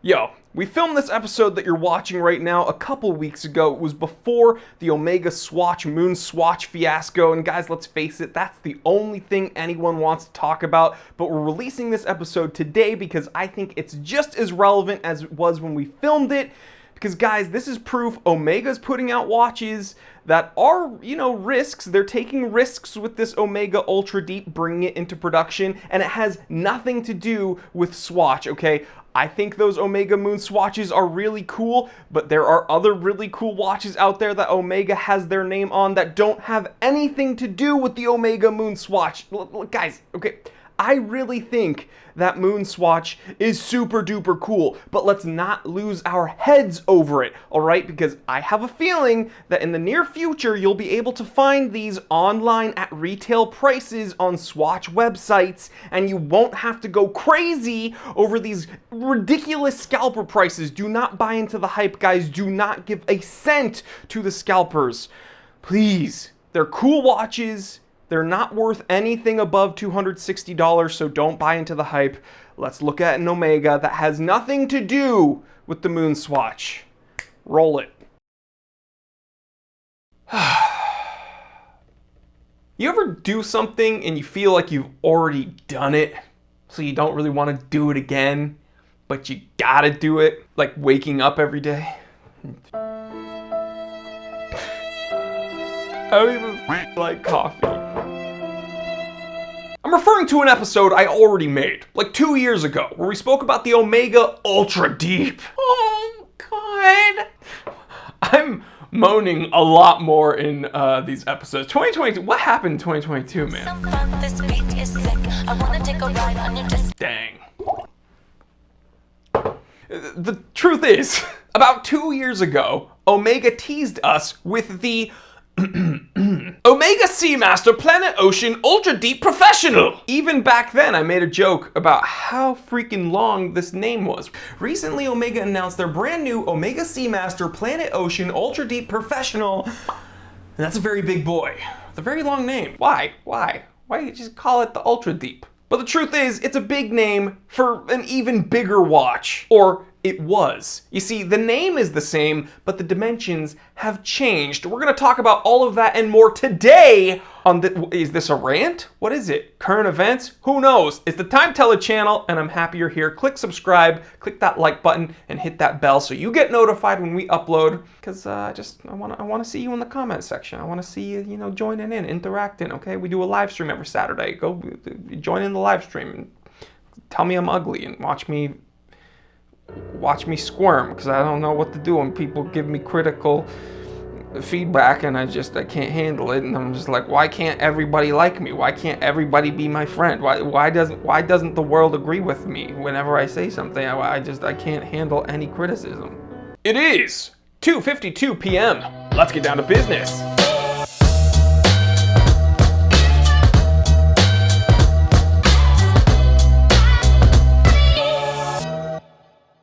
Yo, we filmed this episode that you're watching right now a couple weeks ago. It was before the MoonSwatch fiasco, and guys, let's face it, that's the only thing anyone wants to talk about, but we're releasing this episode today because I think it's just as relevant as it was when we filmed it. Because guys, this is proof Omega's putting out watches that are, risks. They're taking risks with this Omega Ultra Deep, bringing it into production, and it has nothing to do with Swatch, okay? I think those Omega MoonSwatches are really cool, but there are other really cool watches out there that Omega has their name on that don't have anything to do with the Omega MoonSwatch. Look, guys, okay, I really think that MoonSwatch is super duper cool, but let's not lose our heads over it, alright? Because I have a feeling that in the near future, you'll be able to find these online at retail prices on Swatch websites, and you won't have to go crazy over these ridiculous scalper prices. Do not buy into the hype, guys. Do not give a cent to the scalpers. Please. They're cool watches. They're not worth anything above $260, so don't buy into the hype. Let's look at an Omega that has nothing to do with the MoonSwatch. Roll it. You ever do something and you feel like you've already done it, so you don't really want to do it again, but you gotta do it, like waking up every day? I don't even like coffee. I'm referring to an episode I already made, like 2 years ago, where we spoke about the Omega Ultra Deep. Oh, God. I'm moaning a lot more in these episodes. 2022, what happened in 2022, man? Dang. The truth is, about 2 years ago, Omega teased us with the Omega Seamaster Planet Ocean Ultra Deep Professional. Even back then, I made a joke about how freaking long this name was. Recently, Omega announced their brand new Omega Seamaster Planet Ocean Ultra Deep Professional. And that's a very big boy. It's a very long name. Why? Why you just call it the Ultra Deep? But the truth is, it's a big name for an even bigger watch. Or it was. You see, the name is the same, but the dimensions have changed. We're going to talk about all of that and more today on the... Is this a rant? What is it? Current events? Who knows? It's the Time Teller channel, and I'm happy you're here. Click subscribe, click that like button, and hit that bell so you get notified when we upload. Because I want to see you in the comment section. I want to see you, joining in, interacting, okay? We do a live stream every Saturday. Go join in the live stream and tell me I'm ugly and watch me squirm, because I don't know what to do when people give me critical feedback and I can't handle it, and I'm just like, why can't everybody like me? Why can't everybody be my friend? Why doesn't the world agree with me whenever I say something? I can't handle any criticism. It is 2:52 p.m. Let's get down to business.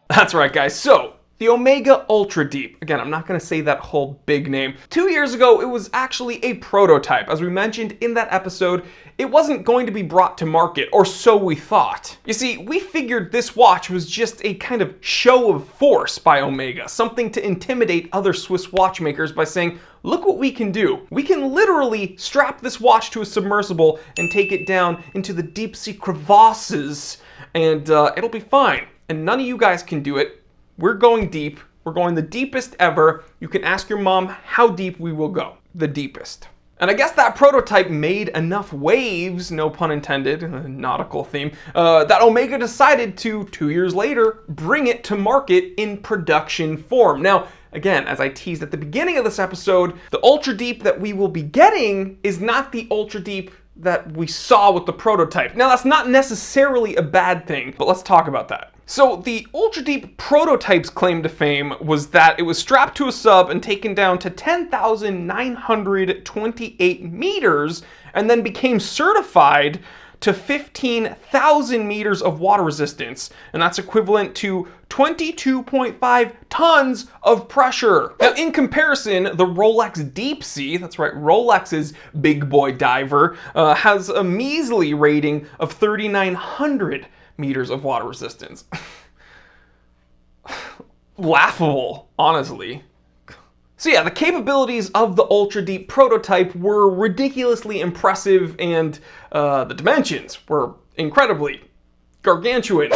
That's right, guys. So, the Omega Ultra Deep. Again, I'm not going to say that whole big name. 2 years ago, it was actually a prototype. As we mentioned in that episode, it wasn't going to be brought to market, or so we thought. You see, we figured this watch was just a kind of show of force by Omega, something to intimidate other Swiss watchmakers by saying, look what we can do. We can literally strap this watch to a submersible and take it down into the deep sea crevasses, and it'll be fine. And none of you guys can do it. We're going deep. We're going the deepest ever. You can ask your mom how deep we will go. The deepest. And I guess that prototype made enough waves, no pun intended, nautical theme, that Omega decided to, 2 years later, bring it to market in production form. Now, again, as I teased at the beginning of this episode, the Ultra Deep that we will be getting is not the Ultra Deep that we saw with the prototype. Now, that's not necessarily a bad thing, but let's talk about that. So the Ultra Deep prototype's claim to fame was that it was strapped to a sub and taken down to 10,928 meters and then became certified to 15,000 meters of water resistance, and that's equivalent to 22.5 tons of pressure. Now, in comparison, the Rolex Deep Sea, that's right, Rolex's big boy diver, has a measly rating of 3,900 meters of water resistance. laughable, honestly. So yeah, the capabilities of the Ultra Deep prototype were ridiculously impressive, and the dimensions were incredibly gargantuan,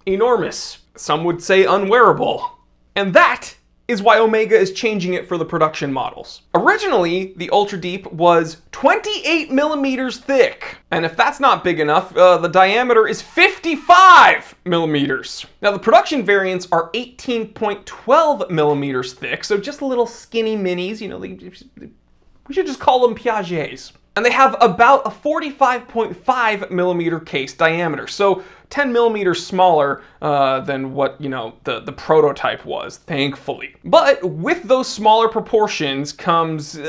enormous, some would say unwearable. And that is why Omega is changing it for the production models. Originally, the Ultra Deep was 28 millimeters thick. And if that's not big enough, the diameter is 55 millimeters. Now the production variants are 18.12 millimeters thick, so just little skinny minis, you know, we should just call them Piagets. And they have about a 45.5 millimeter case diameter, so 10 millimeters smaller than what, you know, the prototype was, thankfully. But with those smaller proportions comes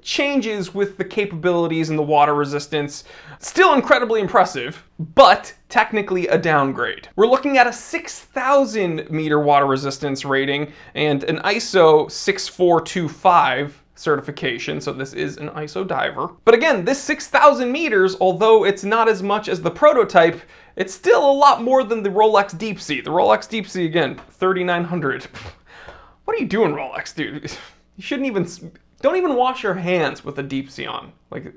changes with the capabilities and the water resistance. Still incredibly impressive, but technically a downgrade. We're looking at a 6,000 meter water resistance rating and an ISO 6425 certification, so this is an ISO diver. But again, this 6,000 meters, although it's not as much as the prototype, it's still a lot more than the Rolex Deep Sea. The Rolex Deep Sea, again, 3,900. What are you doing, Rolex, dude? You shouldn't even, don't even wash your hands with a Deep Sea on. Like,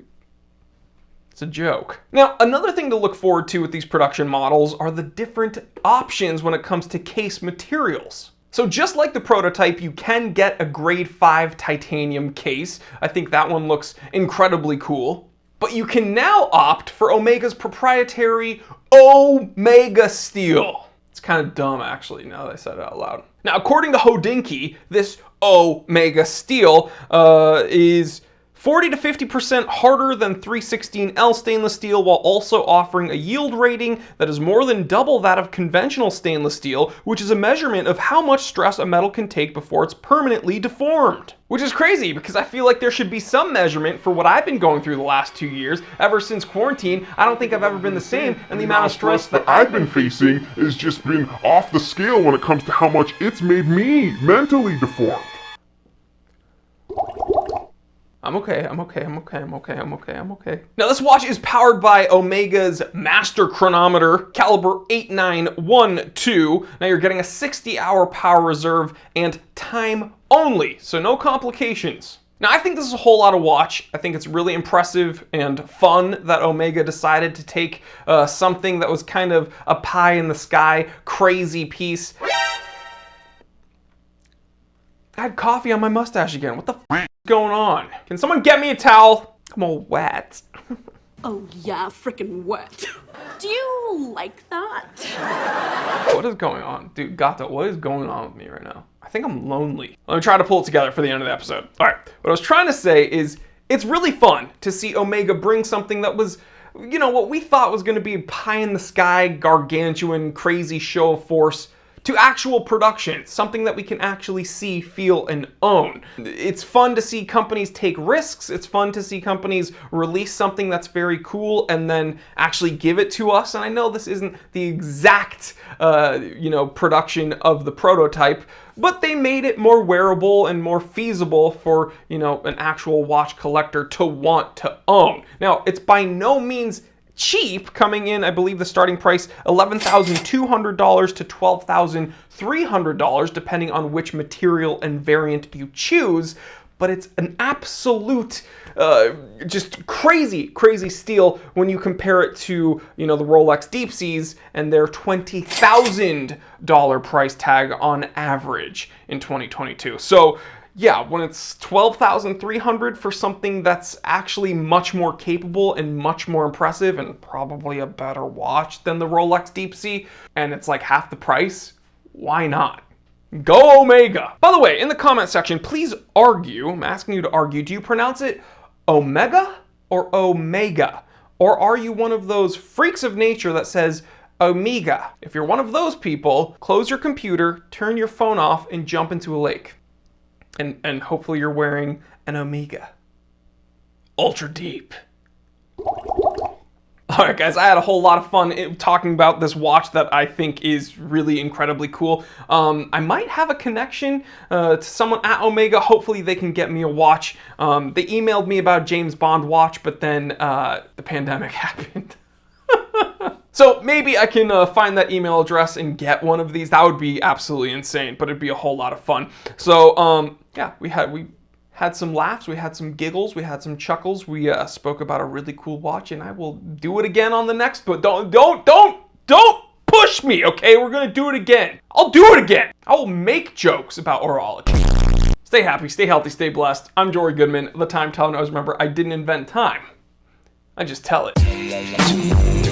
it's a joke. Now, another thing to look forward to with these production models are the different options when it comes to case materials. So just like the prototype, you can get a grade 5 titanium case. I think that one looks incredibly cool. But you can now opt for Omega's proprietary Omega steel. It's kind of dumb, actually, now that I said it out loud. Now, according to Hodinkee, this Omega steel is 40 to 50% harder than 316L stainless steel, while also offering a yield rating that is more than double that of conventional stainless steel, which is a measurement of how much stress a metal can take before it's permanently deformed. Which is crazy, because I feel like there should be some measurement for what I've been going through the last 2 years. Ever since quarantine, I don't think I've ever been the same, and the amount of stress that I've been facing has just been off the scale when it comes to how much it's made me mentally deformed. I'm okay. Now this watch is powered by Omega's master chronometer, caliber 8912. Now you're getting a 60-hour power reserve and time only, so no complications. Now I think this is a whole lot of watch. I think it's really impressive and fun that Omega decided to take something that was kind of a pie in the sky, crazy piece. I had coffee on my mustache again. What the f is going on? Can someone get me a towel? I'm all wet. Oh yeah, frickin' wet. Do you like that? What is going on? Dude, Gato, what is going on with me right now? I think I'm lonely. Let me try to pull it together for the end of the episode. All right, what I was trying to say is it's really fun to see Omega bring something that was, you know, what we thought was gonna be a pie in the sky, gargantuan, crazy show of force to actual production, something that we can actually see, feel, and own. It's fun to see companies take risks. It's fun to see companies release something that's very cool and then actually give it to us. And I know this isn't the exact, production of the prototype, but they made it more wearable and more feasible for, an actual watch collector to want to own. Now, it's by no means cheap, coming in, I believe the starting price $11,200 to $12,300, depending on which material and variant you choose. But it's an absolute, just crazy steal when you compare it to, the Rolex Deep Seas and their $20,000 price tag on average in 2022. So yeah, when it's $12,300 for something that's actually much more capable and much more impressive and probably a better watch than the Rolex Deep Sea, and it's like half the price, why not? Go Omega! By the way, in the comment section, please argue, I'm asking you to argue, do you pronounce it Omega or Omega? Or are you one of those freaks of nature that says Omega? If you're one of those people, close your computer, turn your phone off, and jump into a lake. And hopefully you're wearing an Omega. Ultra Deep. Alright guys, I had a whole lot of fun talking about this watch that I think is really incredibly cool. I might have a connection to someone at Omega. Hopefully they can get me a watch. They emailed me about James Bond watch, but then the pandemic happened. So maybe I can find that email address and get one of these. That would be absolutely insane, but it'd be a whole lot of fun. So yeah, we had some laughs, we had some giggles, we had some chuckles. We spoke about a really cool watch, and I will do it again on the next. But don't push me, okay? We're gonna do it again. I'll do it again. I will make jokes about horology. Stay happy, stay healthy, stay blessed. I'm Jory Goodman, the Time Teller. Always remember, I didn't invent time. I just tell it.